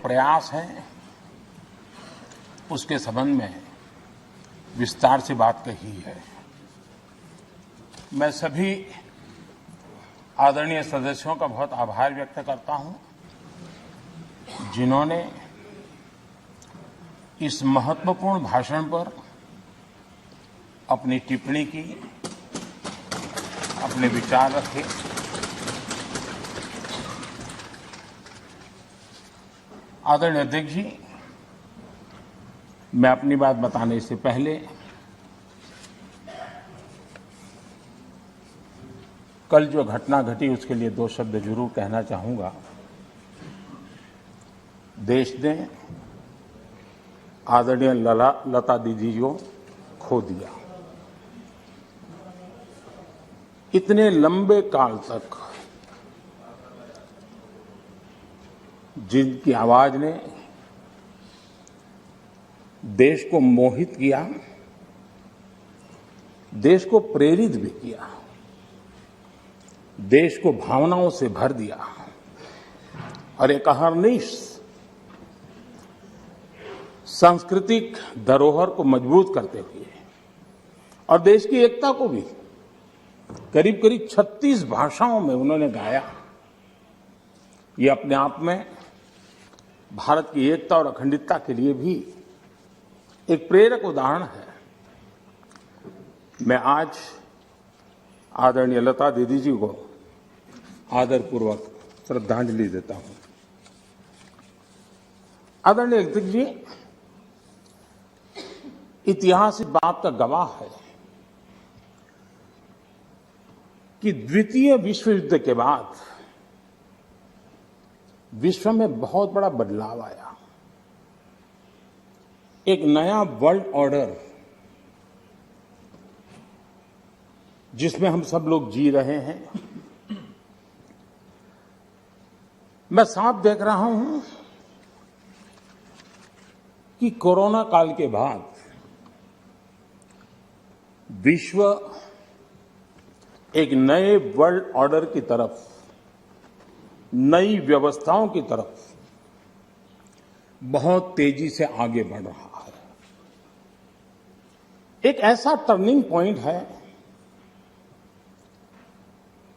प्रयास है उसके संबंध में विस्तार से बात कही है। मैं सभी आदरणीय सदस्यों का बहुत आभार व्यक्त करता हूं जिन्होंने इस महत्वपूर्ण भाषण पर अपनी टिप्पणी की, अपने विचार रखे। आदरणीय अध्यक्ष जी, मैं अपनी बात बताने से पहले कल जो घटना घटी उसके लिए 2 शब्द जरूर कहना चाहूंगा। देश ने आदरणीय लता दीदी को खो दिया। इतने लंबे काल तक जिनकी आवाज ने देश को मोहित किया, देश को प्रेरित भी किया, देश को भावनाओं से भर दिया और एक अहर्निश सांस्कृतिक धरोहर को मजबूत करते हुए और देश की एकता को भी करीब करीब 36 भाषाओं में उन्होंने गाया। ये अपने आप में भारत की एकता और अखंडता के लिए भी एक प्रेरक उदाहरण है। मैं आज आदरणीय लता दीदी जी को आदरपूर्वक श्रद्धांजलि देता हूं। आदरणीय अध्यक्ष जी, इतिहास इस बात का गवाह है कि द्वितीय विश्व युद्ध के बाद विश्व में बहुत बड़ा बदलाव आया। एक नया वर्ल्ड ऑर्डर जिसमें हम सब लोग जी रहे हैं। मैं साफ देख रहा हूं कि कोरोना काल के बाद विश्व एक नए वर्ल्ड ऑर्डर की तरफ, नई व्यवस्थाओं की तरफ बहुत तेजी से आगे बढ़ रहा है। एक ऐसा टर्निंग पॉइंट है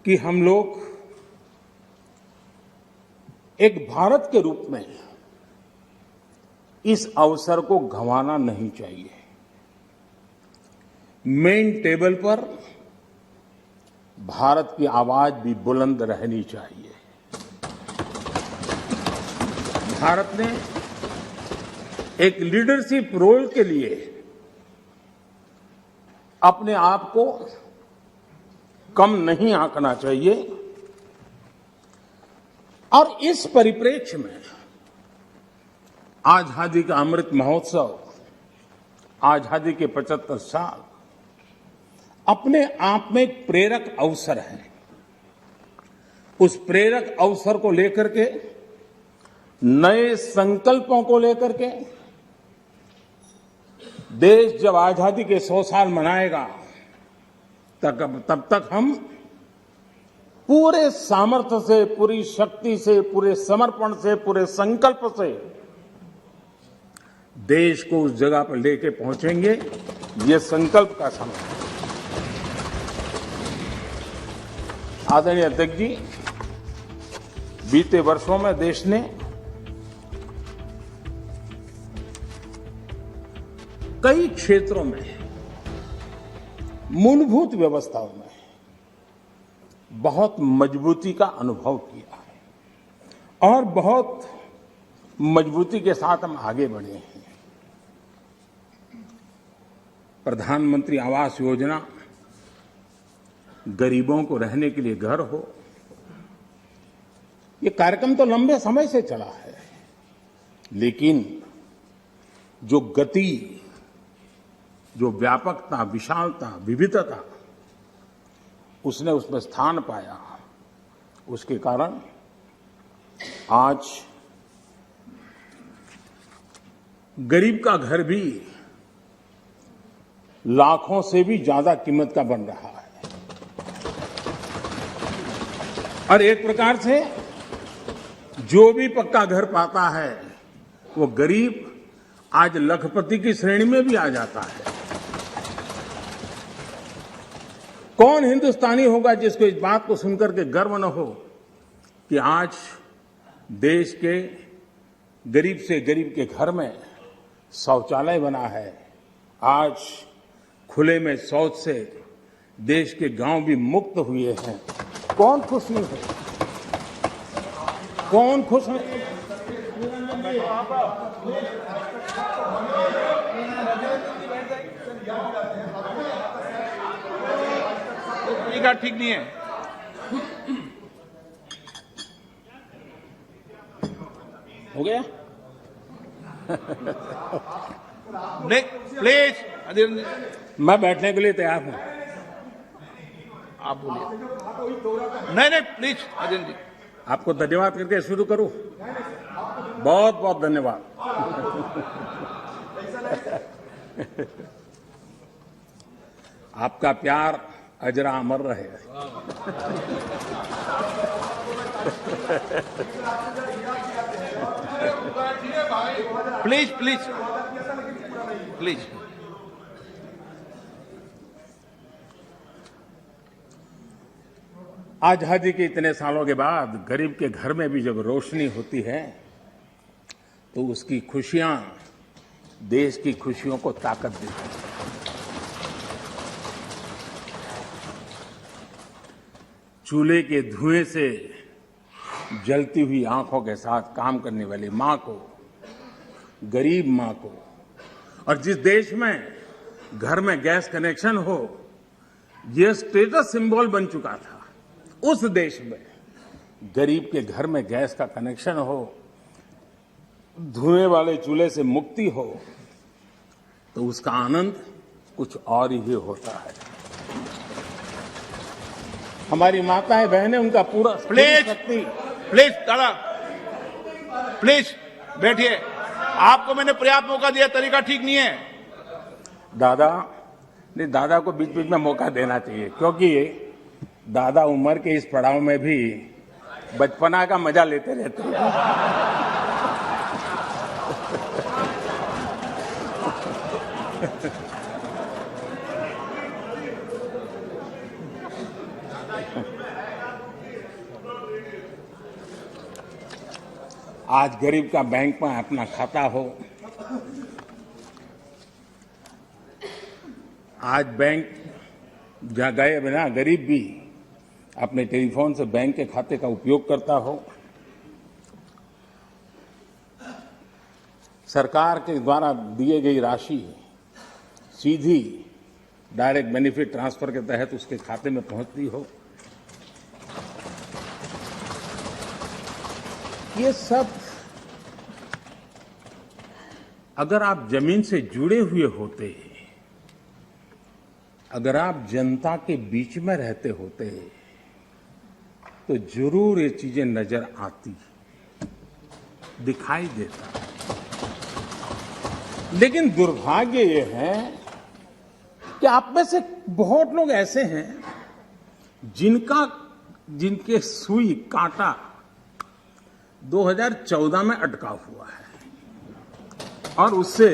कि हम लोग एक भारत के रूप में इस अवसर को गंवाना नहीं चाहिए। मेन टेबल पर भारत की आवाज भी बुलंद रहनी चाहिए। भारत ने एक लीडरशिप रोल के लिए अपने आप को कम नहीं आंकना चाहिए और इस परिप्रेक्ष्य में आजादी का अमृत महोत्सव, आजादी के 75 साल अपने आप में एक प्रेरक अवसर है। उस प्रेरक अवसर को लेकर के, नए संकल्पों को लेकर के देश जब आजादी के 100 साल मनाएगा तब तक हम पूरे सामर्थ्य से, पूरी शक्ति से, पूरे समर्पण से, पूरे संकल्प से देश को उस जगह पर लेके पहुंचेंगे। ये संकल्प का समय है। आदरणीय अध्यक्ष जी, बीते वर्षों में देश ने कई क्षेत्रों में, मूलभूत व्यवस्थाओं में बहुत मजबूती का अनुभव किया है और बहुत मजबूती के साथ हम आगे बढ़े हैं। प्रधानमंत्री आवास योजना, गरीबों को रहने के लिए घर हो, ये कार्यक्रम तो लंबे समय से चला है, लेकिन जो गति, जो व्यापकता, विशालता, विविधता उसने उसमें स्थान पाया, उसके कारण आज गरीब का घर भी लाखों से भी ज्यादा कीमत का बन रहा है। और एक प्रकार से जो भी पक्का घर पाता है वो गरीब आज लखपति की श्रेणी में भी आ जाता है। कौन हिंदुस्तानी होगा जिसको इस बात को सुनकर के गर्व न हो कि आज देश के गरीब से गरीब के घर में शौचालय बना है। आज खुले में शौच से देश के गांव भी मुक्त हुए हैं। कौन खुश नहीं है? कौन खुश नहीं? ठीक नहीं है। हो गया? नहीं, प्लीज अधीर जी, मैं बैठने के लिए तैयार हूं। आप बोलिए। नहीं, प्लीज अधीर जी। आपको धन्यवाद करके शुरू करूं। बहुत बहुत धन्यवाद। आपका प्यार अजरा अमर रहे। Please please please. आजादी के इतने सालों के बाद गरीब के घर में भी जब रोशनी होती है तो उसकी खुशियां देश की खुशियों को ताकत देती हैं। चूल्हे के धुएं से जलती हुई आंखों के साथ काम करने वाली मां को, गरीब मां को, और जिस देश में घर में गैस कनेक्शन हो यह स्टेटस सिंबल बन चुका था, उस देश में गरीब के घर में गैस का कनेक्शन हो, धुएं वाले चूल्हे से मुक्ति हो, तो उसका आनंद कुछ और ही होता है। हमारी माताएं बहनें उनका पूरा प्लीज दादा, प्लीज बैठिए। आपको मैंने पर्याप्त मौका दिया, तरीका ठीक नहीं है। दादा को बीच बीच में मौका देना चाहिए, क्योंकि दादा उम्र के इस पड़ाव में भी बचपना का मजा लेते रहते हैं। आज गरीब का बैंक में अपना खाता हो, आज बैंक जहां गए बिना गरीब भी अपने टेलीफोन से बैंक के खाते का उपयोग करता हो, सरकार के द्वारा दिए गई राशि सीधी डायरेक्ट बेनिफिट ट्रांसफर के तहत उसके खाते में पहुंचती हो, ये सब अगर आप जमीन से जुड़े हुए होते, अगर आप जनता के बीच में रहते होते, तो जरूर ये चीजें नजर आती, दिखाई देता। लेकिन दुर्भाग्य ये है कि आप में से बहुत लोग ऐसे हैं जिनके सुई कांटा 2014 में अटका हुआ है और उससे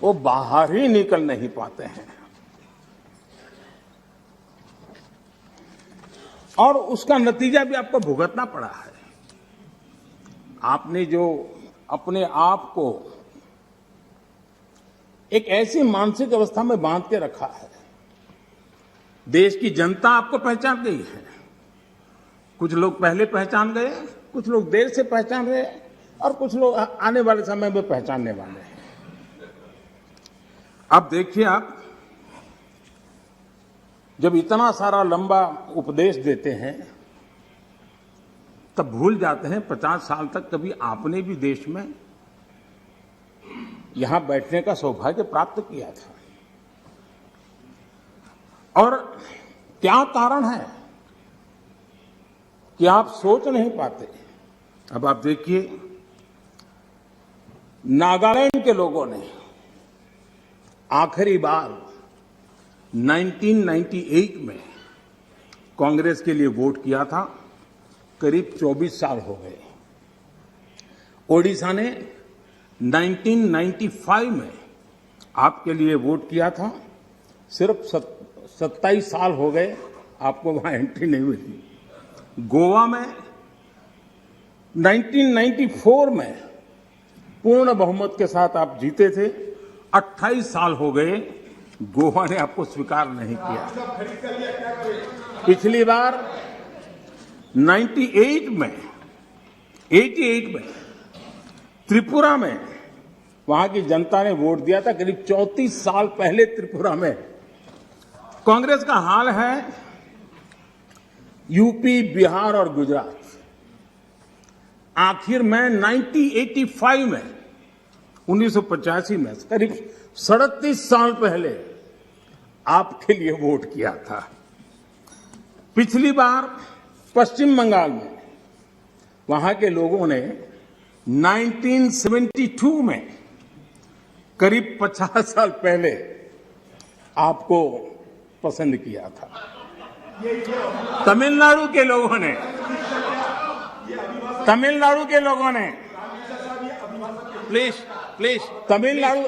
वो बाहर ही निकल नहीं पाते हैं, और उसका नतीजा भी आपको भुगतना पड़ा है। आपने जो अपने आप को एक ऐसी मानसिक अवस्था में बांध के रखा है, देश की जनता आपको पहचान गई है। कुछ लोग पहले पहचान गए, कुछ लोग देर से पहचान रहे, और कुछ लोग आने वाले समय में पहचानने वाले हैं। अब देखिए, आप जब इतना सारा लंबा उपदेश देते हैं तब भूल जाते हैं 50 साल तक कभी आपने भी देश में यहां बैठने का सौभाग्य प्राप्त किया था। और क्या कारण है कि आप सोच नहीं पाते। अब आप देखिए, नागालैंड के लोगों ने आखिरी बार 1998 में कांग्रेस के लिए वोट किया था, करीब 24 साल हो गए। ओडिशा ने 1995 में आपके लिए वोट किया था। सिर्फ 27 साल हो गए, आपको वहां एंट्री नहीं मिली। गोवा में 1994 में पूर्ण बहुमत के साथ आप जीते थे। 28 साल हो गए, गोवा ने आपको स्वीकार नहीं किया। पिछली बार 88 में त्रिपुरा में वहां की जनता ने वोट दिया था। करीब 34 साल पहले त्रिपुरा में। कांग्रेस का हाल है यूपी, बिहार और गुजरात। आखिर में 1985 में 1985 में करीब 37 साल पहले आपके लिए वोट किया था। पिछली बार पश्चिम बंगाल में वहां के लोगों ने 1972 में करीब 50 साल पहले आपको पसंद किया था। तमिलनाडु के लोगों ने प्लीज तमिलनाडु,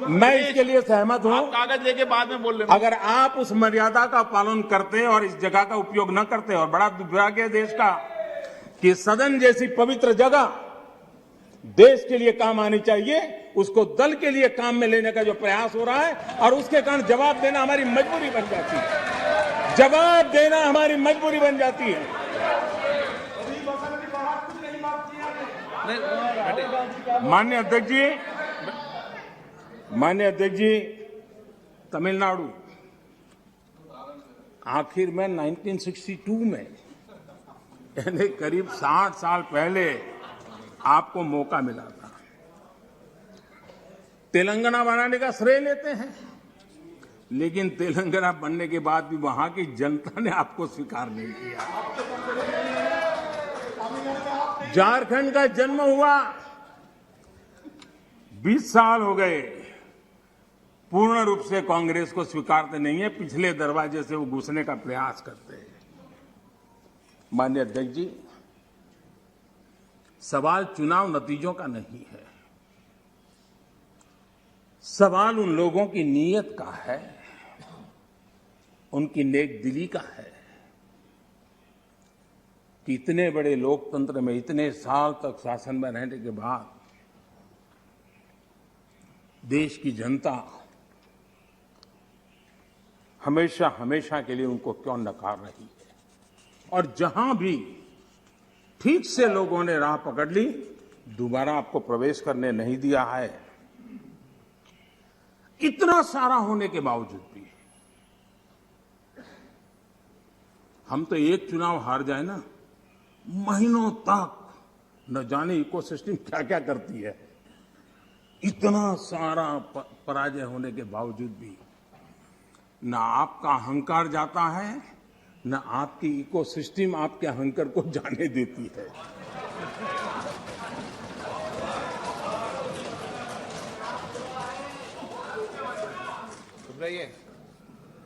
मैं इसके लिए सहमत हूं। आप कागज लेके बाद में बोल लेना। अगर आप उस मर्यादा का पालन करते और इस जगह का उपयोग न करते, और बड़ा दुर्भाग्य है देश का कि सदन जैसी पवित्र जगह देश के लिए काम आनी चाहिए, उसको दल के लिए काम में लेने का जो प्रयास हो रहा है, और उसके कारण जवाब देना हमारी मजबूरी बन जाती है। जवाब देना हमारी मजबूरी बन जाती है। माननीय अध्यक्ष जी, तमिलनाडु आखिर में 1962 में, यानी करीब 60 साल पहले आपको मौका मिला था। तेलंगाना बनाने का श्रेय लेते हैं, लेकिन तेलंगाना बनने के बाद भी वहां की जनता ने आपको स्वीकार नहीं किया। झारखंड का जन्म हुआ, 20 साल हो गए, पूर्ण रूप से कांग्रेस को स्वीकारते नहीं है। पिछले दरवाजे से वो घुसने का प्रयास करते हैं। माननीय अध्यक्ष जी, सवाल चुनाव नतीजों का नहीं है, सवाल उन लोगों की नीयत का है, उनकी नेक दिली का है कि इतने बड़े लोकतंत्र में इतने साल तक शासन में रहने के बाद देश की जनता हमेशा हमेशा के लिए उनको क्यों नकार रही है। और जहां भी ठीक से लोगों ने राह पकड़ ली, दोबारा आपको प्रवेश करने नहीं दिया है। इतना सारा होने के बावजूद भी हम तो एक चुनाव हार जाए ना, महीनों तक न जाने इकोसिस्टम क्या क्या करती है। इतना सारा पराजय होने के बावजूद भी न आपका अहंकार जाता है, न आपकी इकोसिस्टम आपके अहंकार को जाने देती है।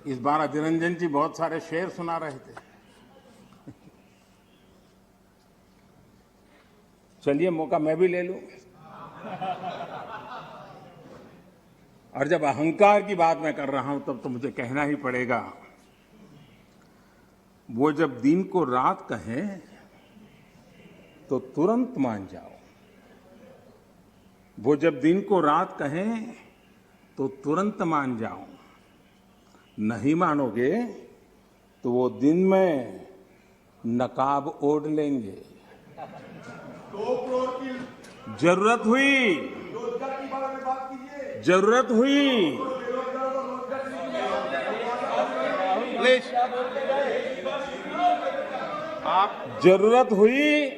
इस बार अभिरंजन जी बहुत सारे शेर सुना रहे थे। चलिए मौका मैं भी ले लूं। और जब अहंकार की बात मैं कर रहा हूं तब तो मुझे कहना ही पड़ेगा, वो जब दिन को रात कहें तो तुरंत मान जाओ। वो जब दिन को रात कहें तो तुरंत मान जाओ। नहीं मानोगे तो वो दिन में नकाब ओढ़ लेंगे। जरूरत हुई प्लीज आप जरूरत हुई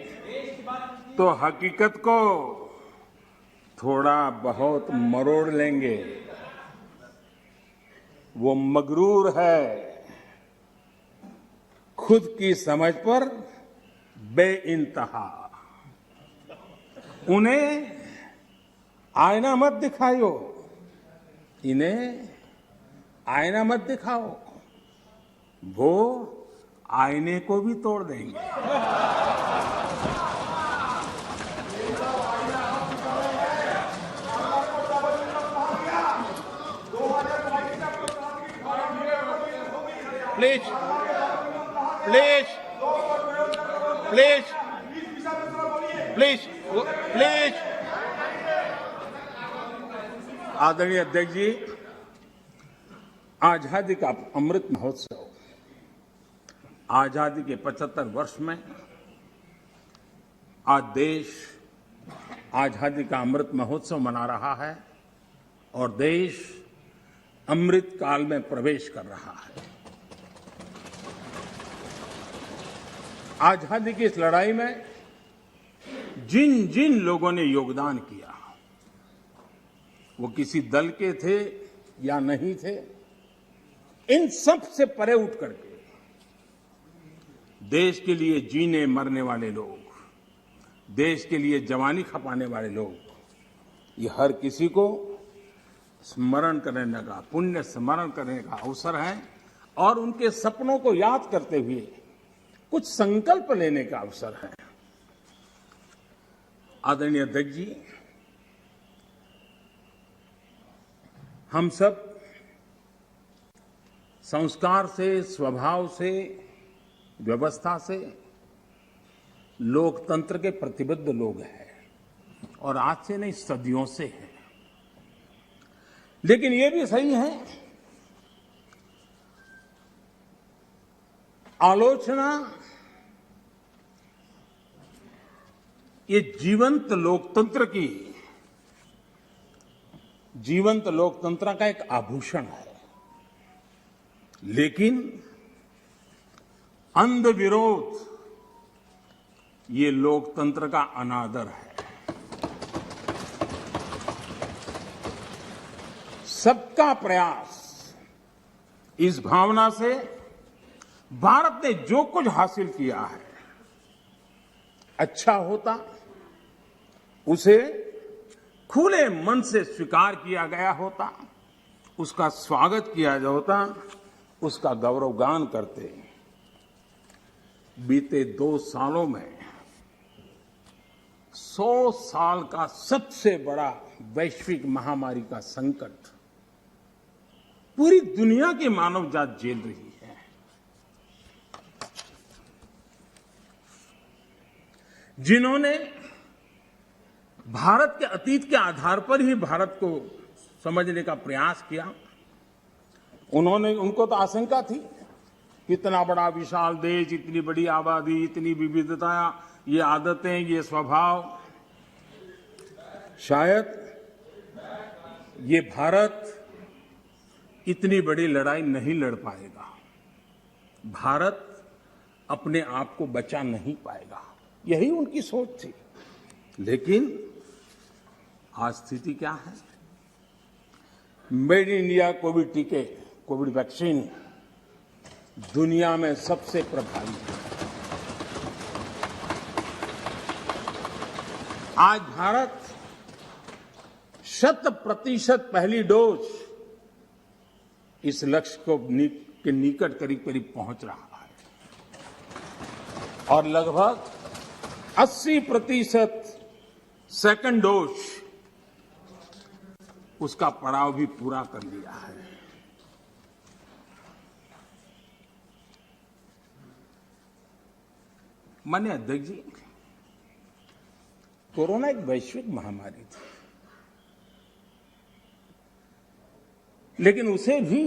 तो हकीकत को थोड़ा बहुत मरोड़ लेंगे। वो मगरूर है, खुद की समझ पर बेइंतहा। उन्हें आईना मत दिखाओ, इन्हें आईना मत दिखाओ, वो आईने को भी तोड़ देंगे। Please please please please please. आदरणीय अध्यक्ष जी, आजादी का अमृत महोत्सव, आजादी के 75 वर्ष में आज देश आजादी का अमृत महोत्सव मना रहा है और देश अमृत काल में प्रवेश कर रहा है। आजादी की इस लड़ाई में जिन जिन लोगों ने योगदान किया, वो किसी दल के थे या नहीं थे, इन सब से परे उठ करके देश के लिए जीने मरने वाले लोग, देश के लिए जवानी खपाने वाले लोग, ये हर किसी को स्मरण करने का, पुण्य स्मरण करने का अवसर है और उनके सपनों को याद करते हुए कुछ संकल्प लेने का अवसर है। आदरणीय अध्यक्ष जी, हम सब संस्कार से, स्वभाव से, व्यवस्था से लोकतंत्र के प्रतिबद्ध लोग हैं और आज से नहीं, सदियों से हैं। लेकिन ये भी सही है, आलोचना ये जीवंत लोकतंत्र का एक आभूषण है, लेकिन अंध विरोध ये लोकतंत्र का अनादर है। सबका प्रयास, इस भावना से भारत ने जो कुछ हासिल किया है, अच्छा होता उसे खुले मन से स्वीकार किया गया होता, उसका स्वागत किया होता, उसका गौरवगान करते। बीते 2 सालों में 100 साल का सबसे बड़ा वैश्विक महामारी का संकट पूरी दुनिया की मानव जात झेल रही है। जिन्होंने भारत के अतीत के आधार पर ही भारत को समझने का प्रयास किया, उनको तो आशंका थी, इतना बड़ा विशाल देश, इतनी बड़ी आबादी, इतनी विविधता, ये आदतें, ये स्वभाव, शायद ये भारत इतनी बड़ी लड़ाई नहीं लड़ पाएगा, भारत अपने आप को बचा नहीं पाएगा, यही उनकी सोच थी। लेकिन आज स्थिति क्या है? मेड इन इंडिया कोविड टीके, कोविड वैक्सीन दुनिया में सबसे प्रभावी है। आज भारत 100% पहली डोज इस लक्ष्य के निकट करीब पहुंच रहा है और लगभग 80% सेकंड डोज उसका पड़ाव भी पूरा कर लिया है। माननीय अध्यक्ष जी, कोरोना एक वैश्विक महामारी थी, लेकिन उसे भी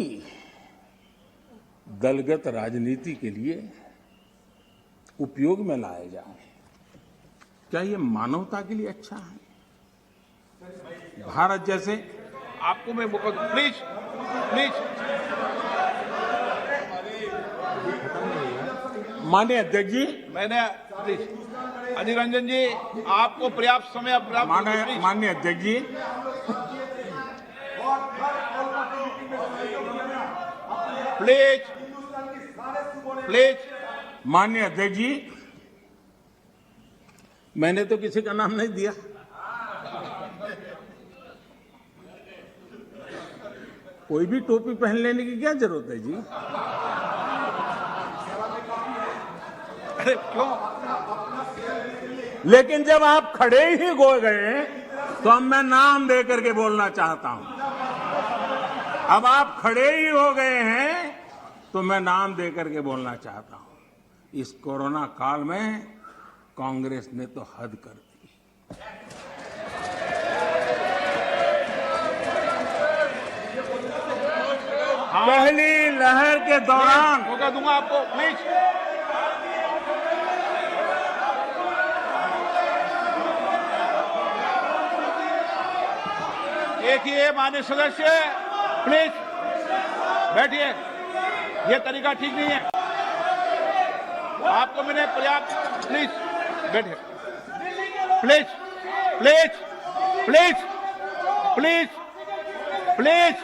दलगत राजनीति के लिए उपयोग में लाया जाए, क्या ये मानवता के लिए अच्छा है? भारत जैसे, आपको मैं मौका दूं, प्लीज प्लीज। माननीय अध्यक्ष जी, मैंने प्लीज अधीर रंजन जी, आपको पर्याप्त समय माननीय अध्यक्ष जी, प्लीज प्लीज। माननीय अध्यक्ष जी, मैंने तो किसी का नाम नहीं दिया। कोई भी टोपी पहन लेने की क्या जरूरत है जी? अरे क्यों? लेकिन जब आप खड़े ही हो गए तो अब मैं नाम दे करके बोलना चाहता हूं। अब आप खड़े ही हो गए हैं तो मैं नाम दे करके बोलना चाहता हूं। इस कोरोना काल में कांग्रेस ने तो हद कर दी। पहली लहर के दौरान मौका दूंगा आपको, प्लीज। एक ही है माननीय सदस्य, प्लीज बैठिए। ये तरीका ठीक नहीं है। आपको मैंने पर्याप्त, प्लीज बैठिए, please please please please please.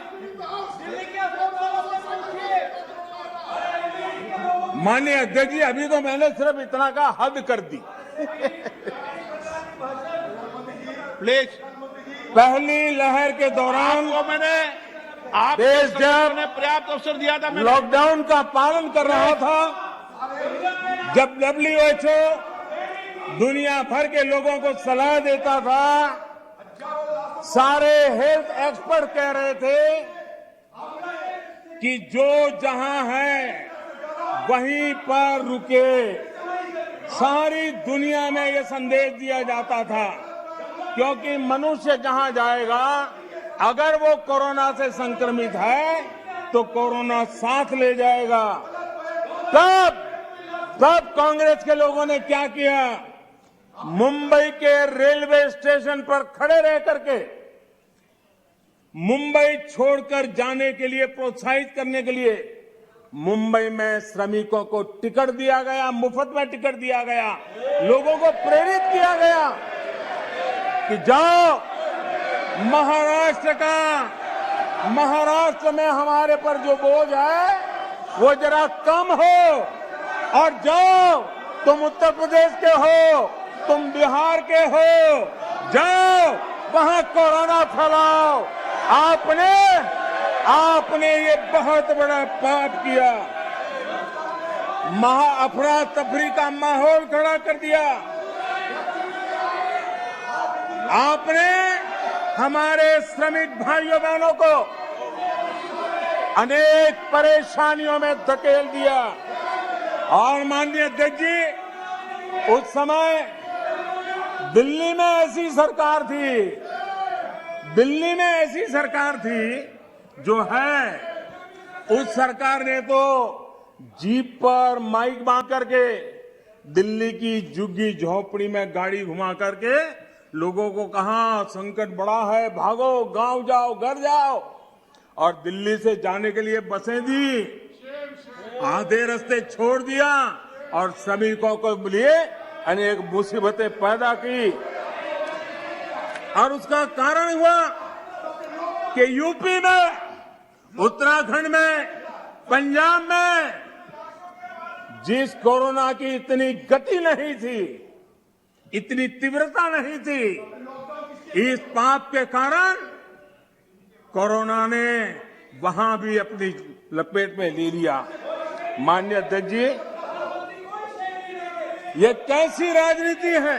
माननीय अध्यक्ष जी, अभी तो मैंने सिर्फ इतना का हद कर दी। प्लीज। पहली लहर के दौरान आपको मैंने देश जब पर्याप्त अवसर दिया था। लॉकडाउन का पालन कर रहा था, जब WHO दुनिया भर के लोगों को सलाह देता था, सारे हेल्थ एक्सपर्ट कह रहे थे कि जो जहां है वहीं पर रुके। सारी दुनिया में यह संदेश दिया जाता था, क्योंकि मनुष्य जहां जाएगा, अगर वो कोरोना से संक्रमित है तो कोरोना साथ ले जाएगा। तब कांग्रेस के लोगों ने क्या किया? मुंबई के रेलवे स्टेशन पर खड़े रह करके मुंबई छोड़कर जाने के लिए प्रोत्साहित करने के लिए मुंबई में श्रमिकों को टिकट दिया गया, मुफ्त में टिकट दिया गया, लोगों को प्रेरित किया गया कि जाओ महाराष्ट्र में हमारे पर जो बोझ है वो जरा कम हो, और जाओ, तुम उत्तर प्रदेश के हो, तुम बिहार के हो, जाओ वहां कोरोना फैलाओ। आपने ये बहुत बड़ा पाप किया, अफरा तफरी का माहौल खड़ा कर दिया। आपने हमारे श्रमिक भाइयों बहनों को अनेक परेशानियों में धकेल दिया। और माननीय अध्यक्ष जी, उस समय दिल्ली में ऐसी सरकार थी जो है, उस सरकार ने तो जीप पर माइक बांध करके दिल्ली की झुग्गी झोपड़ी में गाड़ी घुमा करके लोगों को कहा, संकट बड़ा है, भागो, गांव जाओ, घर जाओ। और दिल्ली से जाने के लिए बसें दी, आधे रास्ते छोड़ दिया और श्रमिकों को लिए अनेक मुसीबतें पैदा की। और उसका कारण हुआ कि यूपी में, उत्तराखंड में, पंजाब में जिस कोरोना की इतनी गति नहीं थी, इतनी तीव्रता नहीं थी, इस पाप के कारण कोरोना ने वहां भी अपनी लपेट में ले लिया। माननीय अध्यक्ष जी, ये कैसी राजनीति है?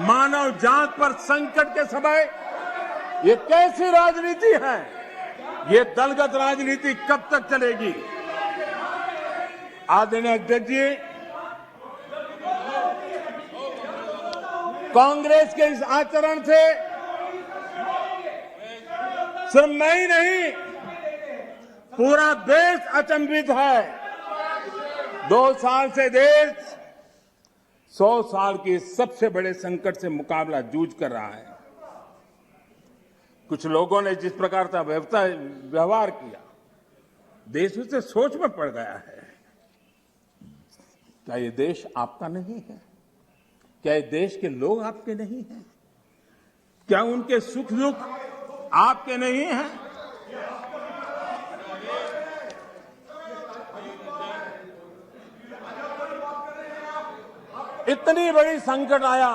मानव जात पर संकट के समय ये कैसी राजनीति है? ये दलगत राजनीति कब तक चलेगी? आदरणीय अध्यक्ष जी, कांग्रेस के इस आचरण से सिर्फ मैं ही नहीं, पूरा देश अचंभित है। 2 साल से देश 100 साल के सबसे बड़े संकट से मुकाबला जूझ कर रहा है। कुछ लोगों ने जिस प्रकार का व्यवहार किया, देश उससे सोच में पड़ गया है। क्या ये देश आपका नहीं है? क्या ये देश के लोग आपके नहीं हैं? क्या उनके सुख दुख आपके नहीं हैं? इतनी बड़ी संकट आया,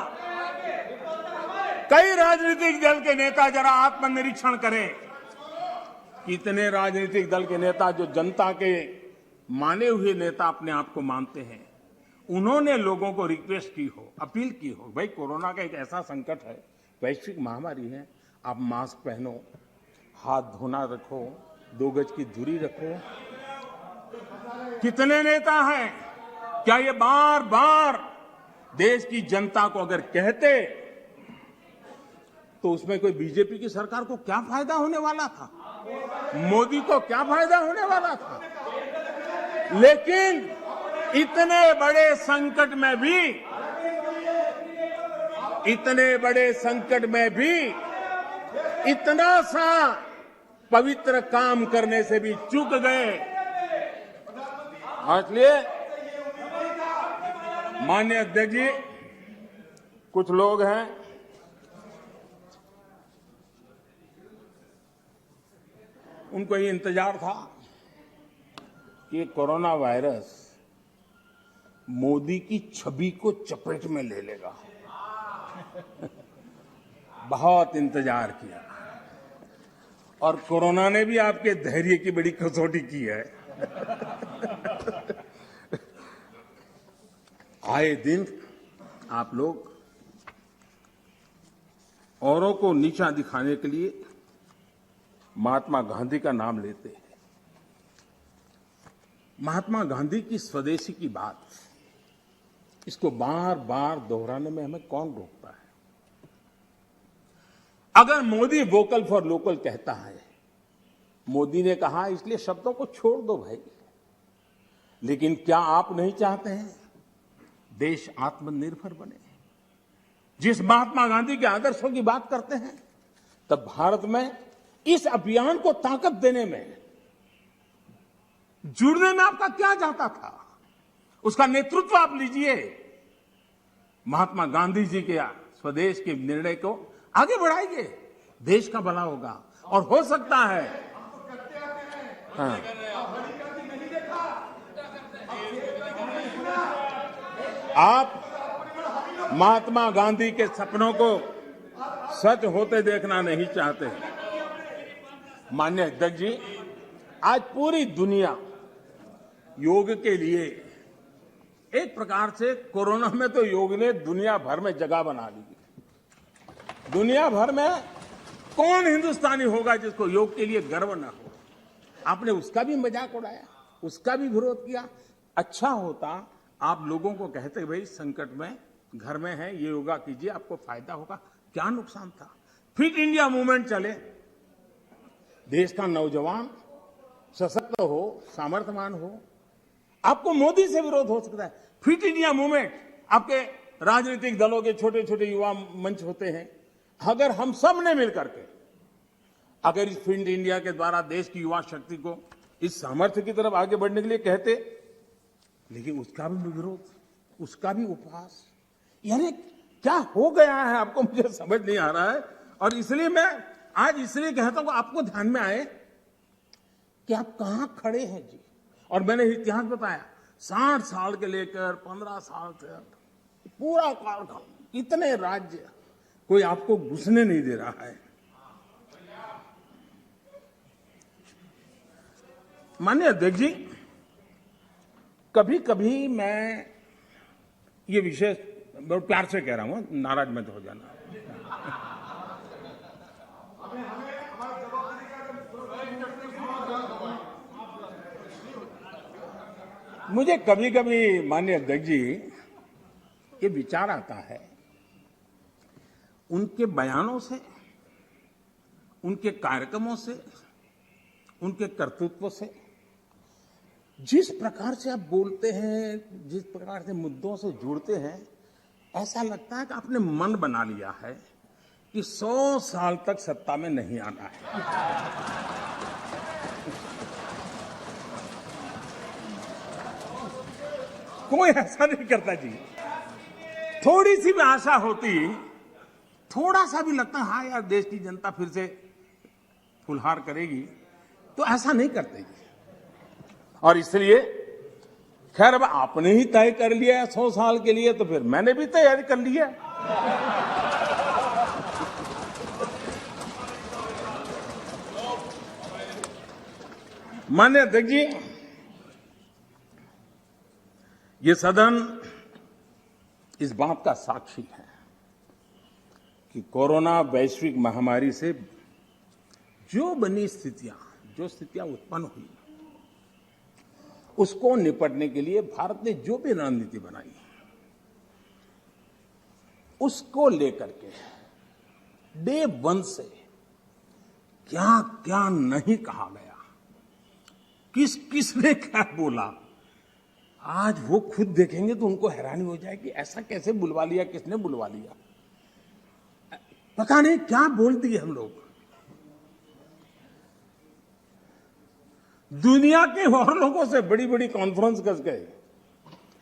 कई राजनीतिक दल के नेता जरा आत्मनिरीक्षण करें। कितने राजनीतिक दल के नेता जो जनता के माने हुए नेता अपने आप को मानते हैं, उन्होंने लोगों को रिक्वेस्ट की हो, अपील की हो, भाई कोरोना का एक ऐसा संकट है, वैश्विक महामारी है, आप मास्क पहनो, हाथ धोना रखो, 2 गज की दूरी रखो, कितने नेता हैं? क्या ये बार बार देश की जनता को अगर कहते तो उसमें कोई बीजेपी की सरकार को क्या फायदा होने वाला था? मोदी को क्या फायदा होने वाला था? लेकिन इतने बड़े संकट में भी इतना सा पवित्र काम करने से भी चूक गए। इसलिए माननीय अध्यक्ष जी, कुछ लोग हैं उनको ये इंतजार था कि कोरोना वायरस मोदी की छवि को चपेट में ले लेगा। बहुत इंतजार किया और कोरोना ने भी आपके धैर्य की बड़ी कसौटी की है। आए दिन आप लोग औरों को नीचा दिखाने के लिए महात्मा गांधी का नाम लेते हैं। महात्मा गांधी की स्वदेशी की बात, इसको बार बार दोहराने में हमें कौन रोकता है? अगर मोदी वोकल फॉर लोकल कहता है, मोदी ने कहा इसलिए शब्दों को छोड़ दो भाई। लेकिन क्या आप नहीं चाहते हैं देश आत्मनिर्भर बने? जिस महात्मा गांधी के आदर्शों की बात करते हैं, तब भारत में इस अभियान को ताकत देने में, जुड़ने में आपका क्या जाता था? उसका नेतृत्व आप लीजिए। महात्मा गांधी जी के स्वदेश के निर्णय को आगे बढ़ाइए, देश का भला होगा। और हो सकता है हाँ, आप महात्मा गांधी के सपनों को सच होते देखना नहीं चाहते। माननीय अध्यक्ष जी, आज पूरी दुनिया योग के लिए, एक प्रकार से कोरोना में तो योग ने दुनिया भर में जगह बना ली। दुनिया भर में कौन हिंदुस्तानी होगा जिसको योग के लिए गर्व न हो? आपने उसका भी मजाक उड़ाया, उसका भी विरोध किया। अच्छा होता आप लोगों को कहते भाई संकट में घर में है, ये योगा कीजिए, आपको फायदा होगा। क्या नुकसान था? फिट इंडिया मूवमेंट चले, देश का नौजवान सशक्त हो, सामर्थ्यवान हो। आपको मोदी से विरोध हो सकता है। फिट इंडिया मूवमेंट, आपके राजनीतिक दलों के छोटे छोटे युवा मंच होते हैं। अगर हम सब ने मिलकर के अगर इस फिट इंडिया के द्वारा देश की युवा शक्ति को इस सामर्थ्य की तरफ आगे बढ़ने के लिए कहते, लेकिन उसका भी विरोध, उसका भी उपहास, यानी क्या हो गया है आपको मुझे समझ नहीं आ रहा है। और इसलिए मैं आज इसलिए कहता हूं आपको ध्यान में आए कि आप कहां खड़े हैं जी। और मैंने इतिहास बताया, 60 साल के लेकर 15 साल तक पूरा कालखंड, इतने राज्य, कोई आपको घुसने नहीं दे रहा है। माननीय अध्यक्ष जी, कभी कभी मैं ये विषय बहुत प्यार से कह रहा हूं, नाराज मत हो जाना। मुझे कभी कभी माननीय अध्यक्ष जी ये विचार आता है, उनके बयानों से, उनके कार्यक्रमों से, उनके कर्तृत्व से, जिस प्रकार से आप बोलते हैं, जिस प्रकार से मुद्दों से जुड़ते हैं, ऐसा लगता है कि आपने मन बना लिया है कि 100 साल तक सत्ता में नहीं आना है। कोई ऐसा नहीं करता जी। थोड़ी सी भी आशा होती, थोड़ा सा भी लगता हाँ यार देश की जनता फिर से फुलहार करेगी, तो ऐसा नहीं करते जी। और इसलिए खैर अब आपने ही तय कर लिया है 100 साल के लिए, तो फिर मैंने भी तैयारी कर ली है। माननीय अध्यक्ष जी, ये सदन इस बात का साक्षी है कि कोरोना वैश्विक महामारी से जो बनी स्थितियां, जो स्थितियां उत्पन्न हुई, उसको निपटने के लिए भारत ने जो भी रणनीति बनाई उसको लेकर के डे वन से क्या क्या नहीं कहा गया, किसने क्या बोला, आज वो खुद देखेंगे तो उनको हैरानी हो जाएगी, ऐसा कैसे बुलवा लिया, किसने बुलवा लिया, पता नहीं क्या बोल दिए हम लोग। दुनिया के और लोगों से बड़ी बड़ी कॉन्फ्रेंस कर गए,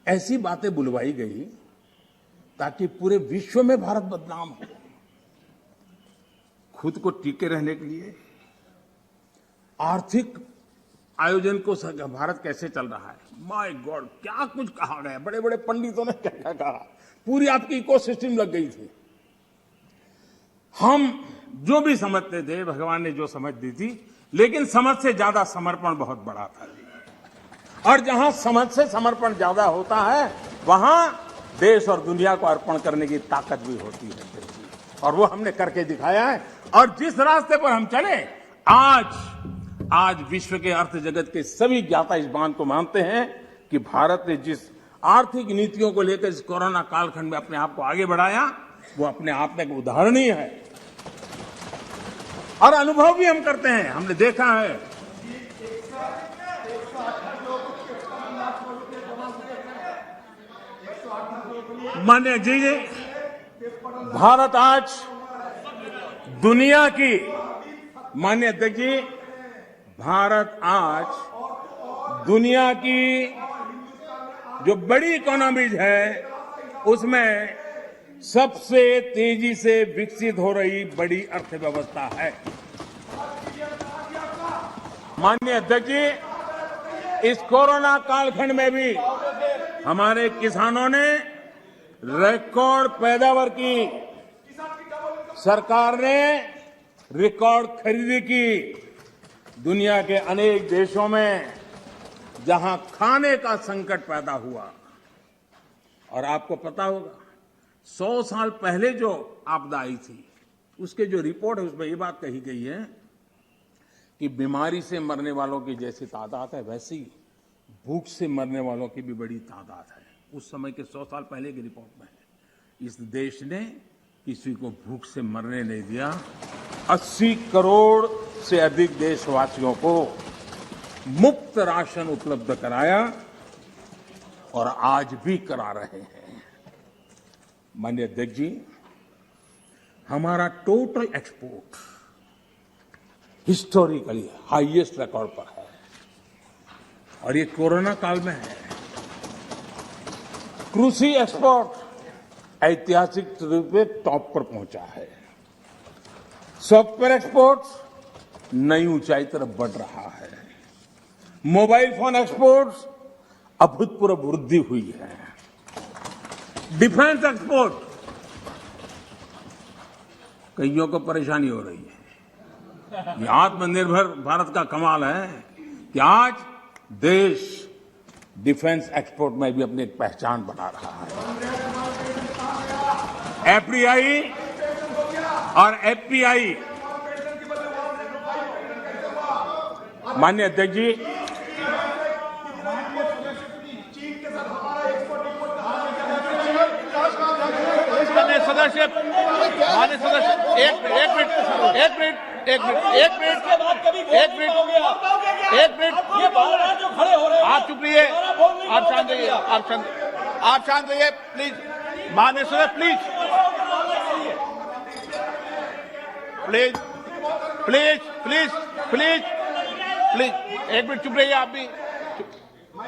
ऐसी बातें बुलवाई गई ताकि पूरे विश्व में भारत बदनाम हो। खुद को टिके रहने के लिए आर्थिक आयोजन को भारत कैसे चल रहा है, माय गॉड क्या कुछ कहा गया, बड़े बड़े पंडितों ने क्या क्या कहा, पूरी आपकी इकोसिस्टम लग गई थी। हम जो भी समझते थे भगवान ने जो समझ दी थी, लेकिन समझ से ज्यादा समर्पण बहुत बड़ा था जी। और जहां समझ से समर्पण ज्यादा होता है वहां देश और दुनिया को अर्पण करने की ताकत भी होती है, और वो हमने करके दिखाया है। और जिस रास्ते पर हम चले, आज विश्व के अर्थ जगत के सभी ज्ञाता इस बात को मानते हैं कि भारत ने जिस आर्थिक नीतियों को लेकर इस कोरोना कालखंड में अपने आप को आगे बढ़ाया, वो अपने आप में एक उदाहरणीय है। और अनुभव भी हम करते हैं, हमने देखा है। मान्य जी, भारत आज दुनिया की, मान्य अध्यक्ष जी, भारत आज दुनिया की जो बड़ी इकोनॉमीज है उसमें सबसे तेजी से विकसित हो रही बड़ी अर्थव्यवस्था है। माननीय अध्यक्ष जी, इस कोरोना कालखंड में भी हमारे किसानों ने रिकॉर्ड पैदावार की, सरकार ने रिकॉर्ड खरीदी की। दुनिया के अनेक देशों में जहां खाने का संकट पैदा हुआ, और आपको पता होगा 100 साल पहले जो आपदा आई थी उसके जो रिपोर्ट है उसमें ये बात कही गई है कि बीमारी से मरने वालों की जैसी तादाद है वैसी भूख से मरने वालों की भी बड़ी तादाद है। उस समय के 100 साल पहले की रिपोर्ट में है। इस देश ने किसी को भूख से मरने नहीं दिया। 80 करोड़ से अधिक देशवासियों को मुफ्त राशन उपलब्ध कराया और आज भी करा रहे हैं। माननीय अध्यक्ष जी, हमारा total export historically highest record पर है और ये कोरोना काल में है। कृषि एक्सपोर्ट ऐतिहासिक रूप से टॉप पर पहुंचा है। सॉफ्टवेयर एक्सपोर्ट नई ऊंचाई तरफ बढ़ रहा है। मोबाइल फोन एक्सपोर्ट अभूतपूर्व वृद्धि हुई है। डिफेंस एक्सपोर्ट, कईयों को परेशानी हो रही है। ये आत्मनिर्भर भारत का कमाल है कि आज देश डिफेंस एक्सपोर्ट में भी अपनी एक पहचान बना रहा है। एफडीआई और एफपीआई, माननीय अध्यक्ष जी, सदस्य, माननीय सदस्य, एक मिनट, आप चुप रहिए, आप शांत रहिए, आप शांत रहिए प्लीज। माननीय सदस्य प्लीज, एक मिनट चुप रहिए आप भी।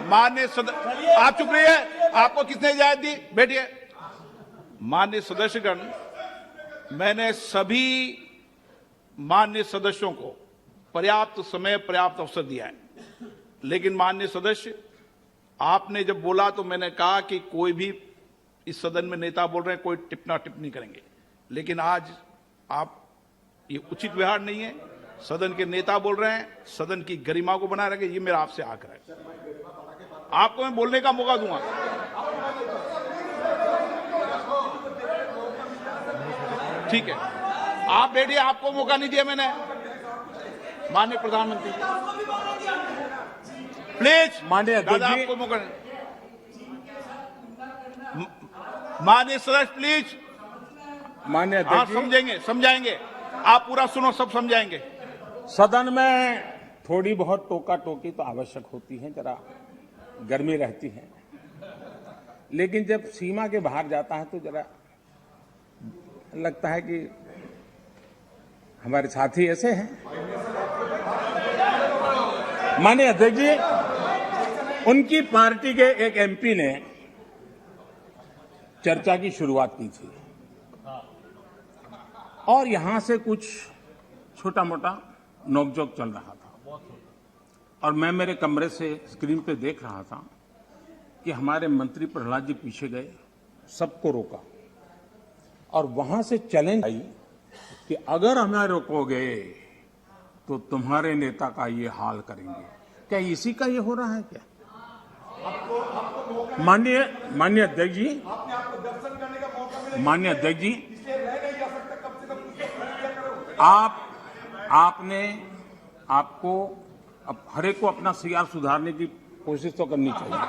माननीय सदस्य, आप चुप रहिए, आपको किसने इजाजत दी? बैठिए। माननीय सदस्यगण, मैंने सभी माननीय सदस्यों को पर्याप्त समय, पर्याप्त अवसर दिया है, लेकिन माननीय सदस्य, आपने जब बोला तो मैंने कहा कि कोई भी इस सदन में नेता बोल रहे हैं, कोई टिप्पणी टिप्पणी करेंगे, लेकिन आज आप, ये उचित व्यवहार नहीं है। सदन के नेता बोल रहे हैं, सदन की गरिमा को बनाए रखें, ये मेरा आपसे आग्रह है। आपको मैं बोलने का मौका दूंगा। ठीक है, आप बैठिए, आपको मौका नहीं दिया मैंने। माननीय प्रधानमंत्री, प्लीज माननीय अध्यक्ष दादा जी। आपको मौका माननीय सदस्य प्लीज। माननीय हाँ अध्यक्ष जी, समझेंगे समझाएंगे, आप पूरा सुनो, सब समझाएंगे। सदन में थोड़ी बहुत टोका टोकी तो आवश्यक होती है, जरा गर्मी रहती है, लेकिन जब सीमा के बाहर जाता है तो जरा लगता है कि हमारे साथी ऐसे हैं। माननीय अध्यक्ष जी, उनकी पार्टी के एक एमपी ने चर्चा की शुरुआत की थी और यहां से कुछ छोटा मोटा नोकझोंक चल रहा था और मैं मेरे कमरे से स्क्रीन पे देख रहा था कि हमारे मंत्री प्रहलाद जी पीछे गए, सबको रोका और वहां से चैलेंज आई कि अगर हमें रोकोगे तो तुम्हारे नेता का ये हाल करेंगे। क्या इसी का ये हो रहा है क्या? माननीय अध्यक्ष जी, माननीय अध्यक्ष जी, आपको अब हरेक को अपना सीआर सुधारने की कोशिश तो करनी चाहिए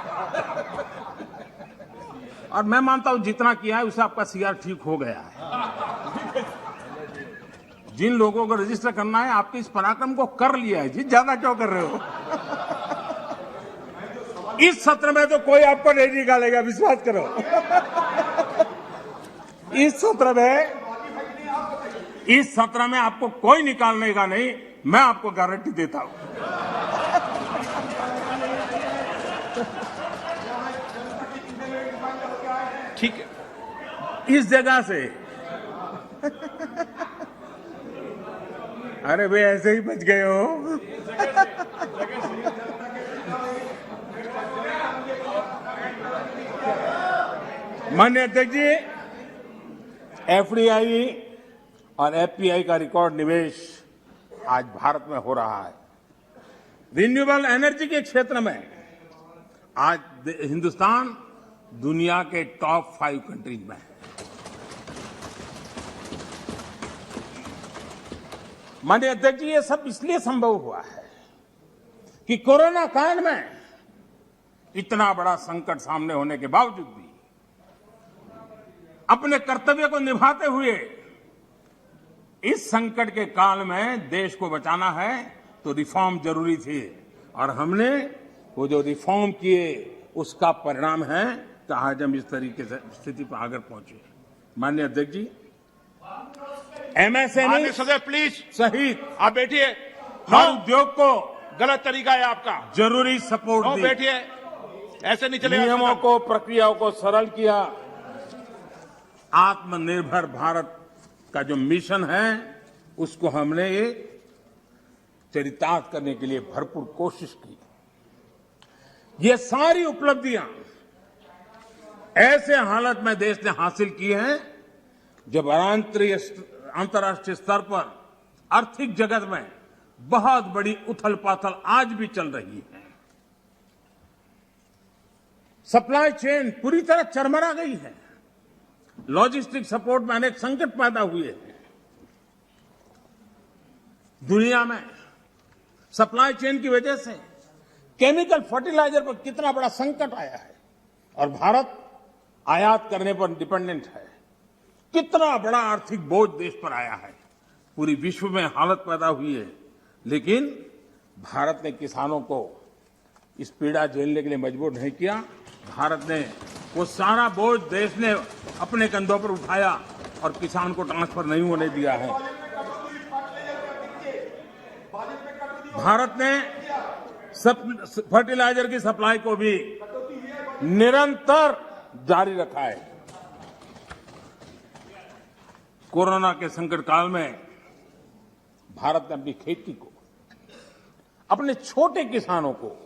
और मैं मानता हूं जितना किया है उससे आपका सीआर ठीक हो गया है। जिन लोगों को रजिस्टर करना है आपके इस पराक्रम को कर लिया है जी, ज्यादा क्यों कर रहे हो? इस सत्र में तो कोई आपको नहीं निकालेगा, विश्वास करो। इस सत्र में आपको कोई निकालने का नहीं, मैं आपको गारंटी देता हूं। ठीक है, इस जगह से अरे वे ऐसे ही बच गए हो। माननीय अध्यक्ष जी, एफडीआई और एफपीआई का रिकॉर्ड निवेश आज भारत में हो रहा है। रिन्यूएबल एनर्जी के क्षेत्र में आज हिंदुस्तान दुनिया के टॉप 5 कंट्रीज में है। माननीय अध्यक्ष जी, ये सब इसलिए संभव हुआ है कि कोरोना काल में इतना बड़ा संकट सामने होने के बावजूद भी अपने कर्तव्य को निभाते हुए इस संकट के काल में देश को बचाना है तो रिफॉर्म जरूरी थी और हमने वो जो रिफॉर्म किए उसका परिणाम है कि आज हम इस तरीके से स्थिति पर आगे पहुंचे। माननीय अध्यक्ष जी, एमएसएमई माननीय सदस्य प्लीज सहित आप बैठिए। हर उद्योग को गलत तरीका है आपका। जरूरी सपोर्ट दी, बैठिए, ऐसे नहीं चलेगा। नियमों को, प्रक्रियाओं को सरल किया। आत्मनिर्भर भारत का जो मिशन है उसको हमने चरितार्थ करने के लिए भरपूर कोशिश की। ये सारी उपलब्धियां ऐसे हालत में देश ने हासिल की हैं जब अंतर्राष्ट्रीय स्तर पर आर्थिक जगत में बहुत बड़ी उथल पाथल आज भी चल रही है। सप्लाई चेन पूरी तरह चरमरा गई है। लॉजिस्टिक सपोर्ट में अनेक संकट पैदा हुए हैं। दुनिया में सप्लाई चेन की वजह से केमिकल फर्टिलाइजर पर कितना बड़ा संकट आया है और भारत आयात करने पर डिपेंडेंट है। कितना बड़ा आर्थिक बोझ देश पर आया है। पूरी विश्व में हालत पैदा हुई है, लेकिन भारत ने किसानों को इस पीड़ा झेलने के लिए मजबूर नहीं किया। भारत ने वो सारा बोझ देश ने अपने कंधों पर उठाया और किसान को ट्रांसफर नहीं होने दिया है। भारत ने फर्टिलाइजर की सप्लाई को भी निरंतर जारी रखा है। कोरोना के संकट काल में भारत ने अपनी खेती को, अपने छोटे किसानों को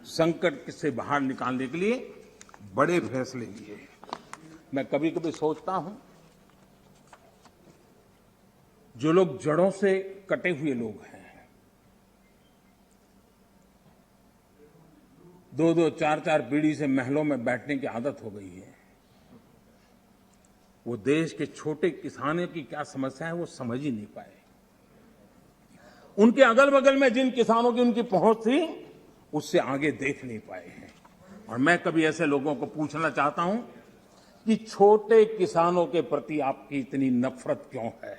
संकट से बाहर निकालने के लिए बड़े फैसले लिए। मैं कभी कभी सोचता हूं, जो लोग जड़ों से कटे हुए लोग हैं, 2-2, 4-4 पीढ़ी से महलों में बैठने की आदत हो गई है, वो देश के छोटे किसानों की क्या समस्या है वो समझ ही नहीं पाए। उनके अगल बगल में जिन किसानों की उनकी पहुंच थी उससे आगे देख नहीं पाए हैं। और मैं कभी ऐसे लोगों को पूछना चाहता हूं कि छोटे किसानों के प्रति आपकी इतनी नफरत क्यों है?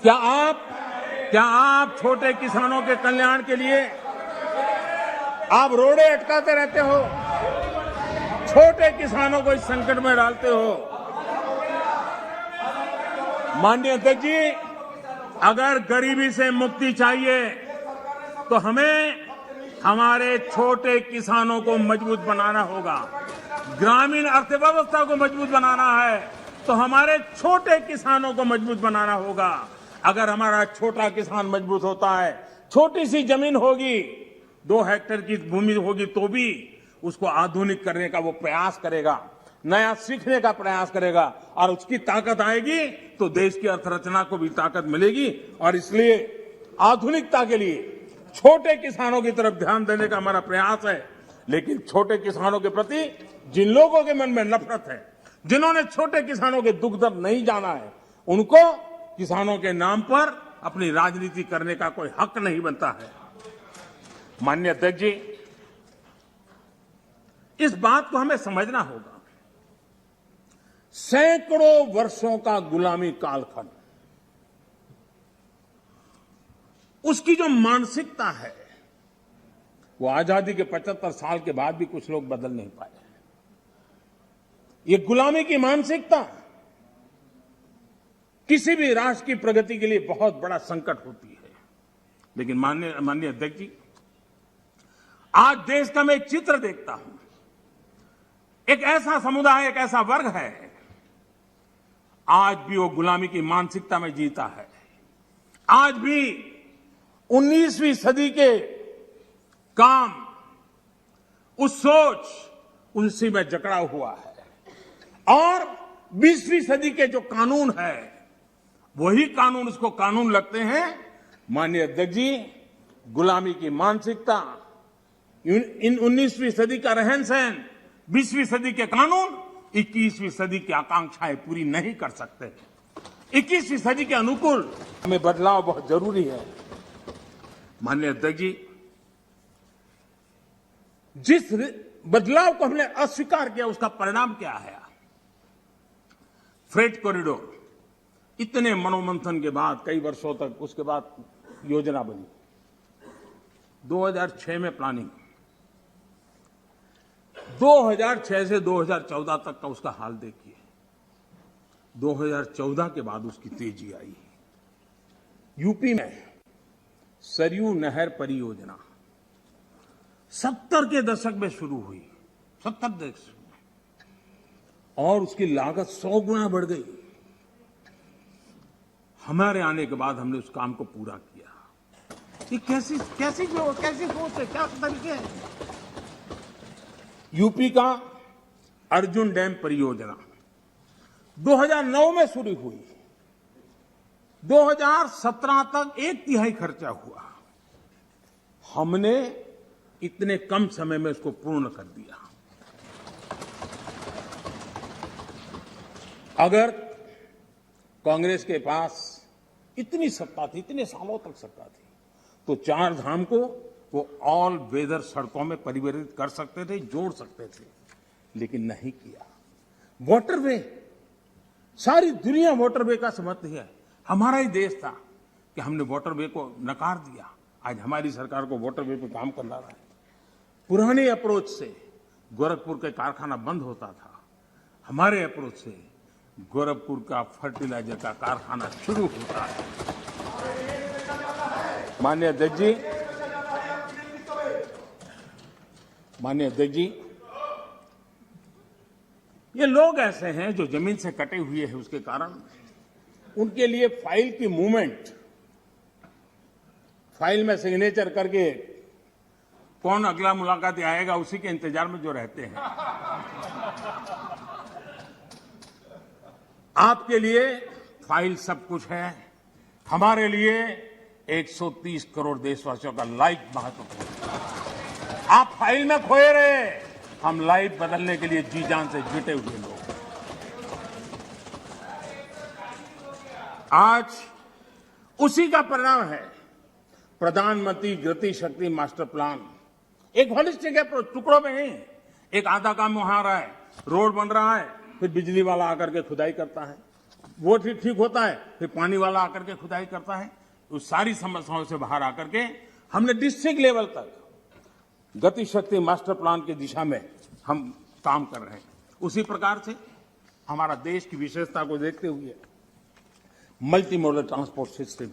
क्या आप छोटे किसानों के कल्याण के लिए आप रोड़े अटकाते रहते हो? छोटे किसानों को इस संकट में डालते हो? माननीय अध्यक्ष जी, अगर गरीबी से मुक्ति चाहिए तो हमें हमारे छोटे किसानों को मजबूत बनाना होगा। ग्रामीण अर्थव्यवस्था को मजबूत बनाना है तो हमारे छोटे किसानों को मजबूत बनाना होगा। अगर हमारा छोटा किसान मजबूत होता है, छोटी सी जमीन होगी, 2 हेक्टेयर की भूमि होगी, तो भी उसको आधुनिक करने का वो प्रयास करेगा, नया सीखने का प्रयास करेगा, और उसकी ताकत आएगी तो देश की अर्थरचना को भी ताकत मिलेगी। और इसलिए आधुनिकता के लिए छोटे किसानों की तरफ ध्यान देने का हमारा प्रयास है। लेकिन छोटे किसानों के प्रति जिन लोगों के मन में नफरत है, जिन्होंने छोटे किसानों के दुख दर्द नहीं जाना है, उनको किसानों के नाम पर अपनी राजनीति करने का कोई हक नहीं बनता है। माननीय अध्यक्ष जी, इस बात को हमें समझना होगा। सैकड़ों वर्षों का गुलामी कालखंड, उसकी जो मानसिकता है, वो आजादी के 75 साल के बाद भी कुछ लोग बदल नहीं पाए। ये गुलामी की मानसिकता किसी भी राष्ट्र की प्रगति के लिए बहुत बड़ा संकट होती है। लेकिन माननीय अध्यक्ष जी, आज देश का मैं एक चित्र देखता हूं। एक ऐसा समुदाय, एक ऐसा वर्ग है, आज भी वो गुलामी की मानसिकता में जीता है। आज भी 19वीं सदी के काम, उस सोच, उसी में जकड़ा हुआ है। और 20वीं सदी के जो कानून है, वही कानून उसको कानून लगते हैं। माननीय अध्यक्ष जी, गुलामी की मानसिकता, इन 19वीं सदी का रहन सहन, 20वीं सदी के कानून 21वीं सदी की आकांक्षाएं पूरी नहीं कर सकते। 21वीं सदी के अनुकूल हमें बदलाव बहुत जरूरी है। माननीय अध्यक्ष जी, जिस बदलाव को हमने अस्वीकार किया, उसका परिणाम क्या है? फ्रेट कॉरिडोर, इतने मनोमंथन के बाद, कई वर्षों तक उसके बाद योजना बनी। 2006 में प्लानिंग, 2006 से 2014 तक का उसका हाल देखिए। 2014 के बाद उसकी तेजी आई। यूपी में सरयू नहर परियोजना 70 के दशक में शुरू हुई, 70 दशक में, और उसकी लागत 100 गुना बढ़ गई। हमारे आने के बाद हमने उस काम को पूरा किया। ये कैसी सोच है, क्या तरीके हैं? यूपी का अर्जुन डैम परियोजना 2009 में शुरू हुई, 2017 तक 1/3 खर्चा हुआ। हमने इतने कम समय में उसको पूर्ण कर दिया। अगर कांग्रेस के पास इतनी सत्ता थी, इतने सालों तक सत्ता थी, तो 4 धाम को वो ऑल वेदर सड़कों में परिवर्तित कर सकते थे, जोड़ सकते थे, लेकिन नहीं किया। वाटरवे, सारी दुनिया वाटरवे का समर्थन है। हमारा ही देश था कि हमने वाटरवे को नकार दिया। आज हमारी सरकार को वाटरवे पे काम करना रहा है। पुराने अप्रोच से गोरखपुर के कारखाना बंद होता था, हमारे अप्रोच से गोरखपुर का फर्टिलाइजर का कारखाना शुरू होता है। माननीय अध्यक्ष जी, ये लोग ऐसे हैं जो जमीन से कटे हुए हैं, उसके कारण उनके लिए फाइल की मूवमेंट, फाइल में सिग्नेचर करके कौन अगला मुलाकाती आएगा, उसी के इंतजार में जो रहते हैं। आपके लिए फाइल सब कुछ है, हमारे लिए 130 करोड़ देशवासियों का लाइफ महत्वपूर्ण है। आप फाइल में खोए रहे, हम लाइफ बदलने के लिए जी जान से जुटे हुए लोग। आज उसी का परिणाम है। प्रधानमंत्री गति शक्ति मास्टर प्लान एक हॉलिस्टिक अप्रोच, टुकड़ों में नहीं। एक आधा काम वहां आ रहा है, रोड बन रहा है, फिर बिजली वाला आकर के खुदाई करता है, वो ठीक होता है, फिर पानी वाला आकर के खुदाई करता है। उस सारी समस्याओं से बाहर आकर के हमने डिस्ट्रिक्ट लेवल तक गति शक्ति मास्टर प्लान की दिशा में हम काम कर रहे हैं। उसी प्रकार से हमारा देश की विशेषता को देखते हुए मल्टी मॉडल ट्रांसपोर्ट सिस्टम,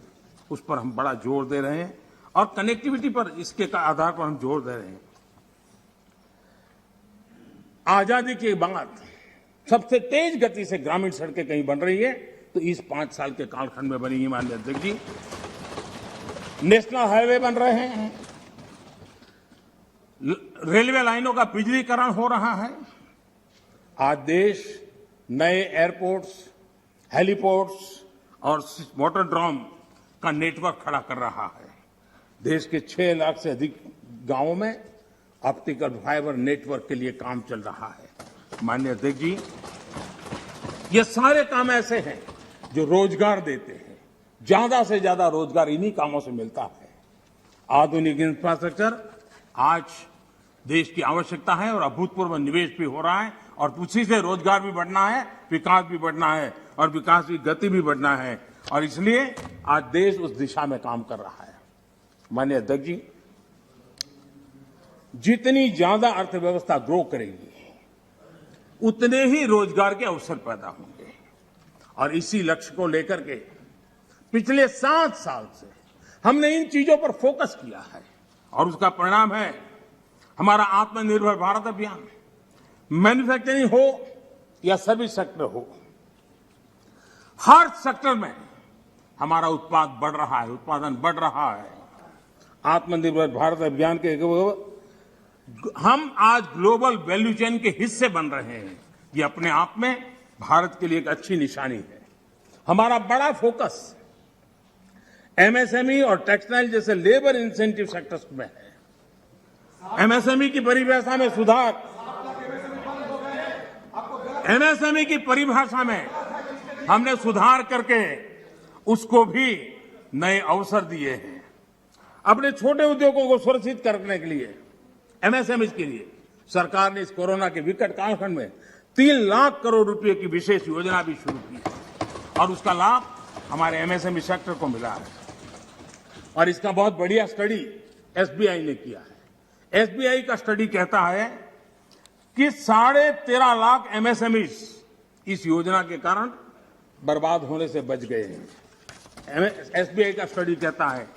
उस पर हम बड़ा जोर दे रहे हैं और कनेक्टिविटी पर इसके आधार पर हम जोर दे रहे हैं। आजादी के बाद सबसे तेज गति से ग्रामीण सड़कें कहीं बन रही है तो इस 5 साल के कालखंड में बनी है। माननीय अध्यक्ष जी, नेशनल हाईवे बन रहे हैं, रेलवे लाइनों का बिजलीकरण हो रहा है। आज देश नए एयरपोर्ट्स, हेलीपोर्ट्स और वाटरड्रोम का नेटवर्क खड़ा कर रहा है। देश के 6 लाख से अधिक गांवों में ऑप्टिकल फाइबर नेटवर्क के लिए काम चल रहा है। माननीय अध्यक्ष जी, ये सारे काम ऐसे हैं जो रोजगार देते हैं। ज्यादा से ज्यादा रोजगार इन्हीं कामों से मिलता है। आधुनिक इंफ्रास्ट्रक्चर आज देश की आवश्यकता है और अभूतपूर्व निवेश भी हो रहा है और उसी से रोजगार भी बढ़ना है, विकास भी बढ़ना है और विकास की गति भी बढ़ना है और इसलिए आज देश उस दिशा में काम कर रहा है। माननीय अध्यक्ष जी, जितनी ज्यादा अर्थव्यवस्था ग्रो करेगी उतने ही रोजगार के अवसर पैदा होंगे और इसी लक्ष्य को लेकर के पिछले 7 साल से हमने इन चीजों पर फोकस किया है और उसका परिणाम है हमारा आत्मनिर्भर भारत अभियान। मैन्युफैक्चरिंग हो या सर्विस सेक्टर हो, हर सेक्टर में हमारा उत्पादन बढ़ रहा है। आत्मनिर्भर भारत अभियान के हम आज ग्लोबल वैल्यू चेन के हिस्से बन रहे हैं। ये अपने आप में भारत के लिए एक अच्छी निशानी है। हमारा बड़ा फोकस एमएसएमई और टेक्सटाइल जैसे लेबर इंसेंटिव सेक्टर्स में है। एमएसएमई की परिभाषा में सुधार, एमएसएमई की परिभाषा में हमने सुधार करके उसको भी नए अवसर दिए हैं। अपने छोटे उद्योगों को सुरक्षित करने के लिए, एमएसएमई के लिए सरकार ने इस कोरोना के विकट कालखंड में 3 लाख करोड़ रुपए की विशेष योजना भी शुरू की है और उसका लाभ हमारे एमएसएमई सेक्टर को मिला है। और इसका बहुत बढ़िया स्टडी एसबीआई ने किया है। एसबीआई का स्टडी कहता है कि 13.5 लाख एमएसएमई इस योजना के कारण बर्बाद होने से बच गए हैं। एसबीआई का स्टडी कहता है